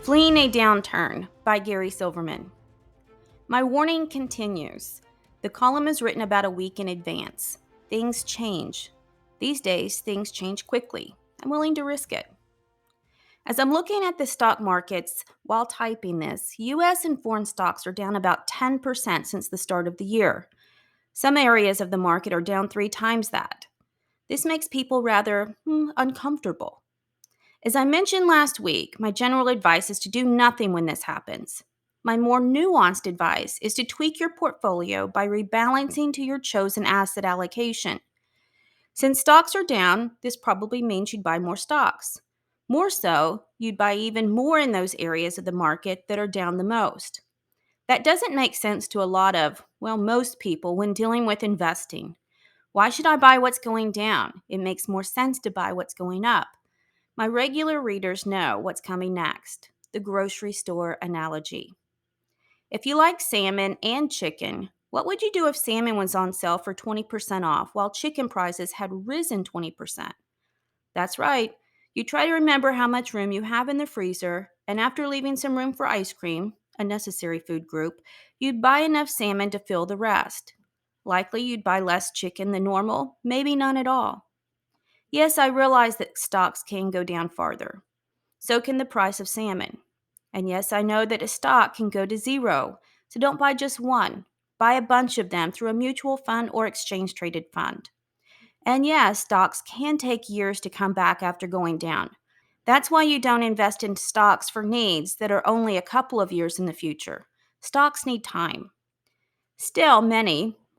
Fleeing a Downturn by Gary Silverman. My warning continues. The column is written about a week in advance. Things change. These days, things change quickly. I'm willing to risk it. As I'm looking at the stock markets while typing this, US and foreign stocks are down about 10% since the start of the year. Some areas of the market are down 3 times that. This makes people rather uncomfortable. As I mentioned last week, my general advice is to do nothing when this happens. My more nuanced advice is to tweak your portfolio by rebalancing to your chosen asset allocation. Since stocks are down, this probably means you'd buy more stocks. More so, you'd buy even more in those areas of the market that are down the most. That doesn't make sense to a lot of, most people when dealing with investing. Why should I buy what's going down? It makes more sense to buy what's going up. My regular readers know what's coming next, the grocery store analogy. If you like salmon and chicken, what would you do if salmon was on sale for 20% off while chicken prices had risen 20%? That's right. You try to remember how much room you have in the freezer, and after leaving some room for ice cream, a necessary food group, you'd buy enough salmon to fill the rest. Likely you'd buy less chicken than normal, maybe none at all. Yes, I realize that stocks can go down farther. So can the price of salmon. And yes, I know that a stock can go to zero. So don't buy just one. Buy a bunch of them through a mutual fund or exchange traded fund. And yes, stocks can take years to come back after going down. That's why you don't invest in stocks for needs that are only a couple of years in the future. Stocks need time. Still,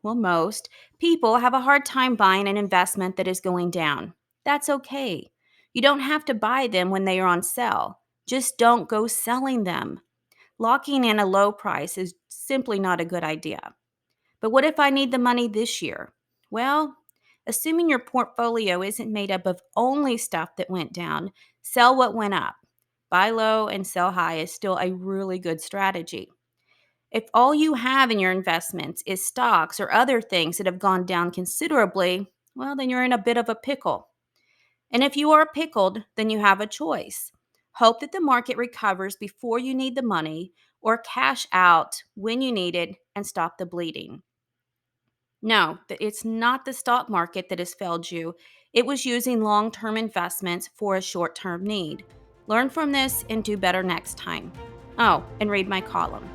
most people have a hard time buying an investment that is going down. That's okay. You don't have to buy them when they are on sale. Just don't go selling them. Locking in a low price is simply not a good idea. But what if I need the money this year? Well, assuming your portfolio isn't made up of only stuff that went down, sell what went up. Buy low and sell high is still a really good strategy. If all you have in your investments is stocks or other things that have gone down considerably, then you're in a bit of a pickle. And if you are pickled, then you have a choice. Hope that the market recovers before you need the money, or cash out when you need it and stop the bleeding. No, it's not the stock market that has failed you. It was using long term investments for a short term need. Learn from this and do better next time. Oh, and read my column.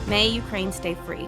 May Ukraine stay free.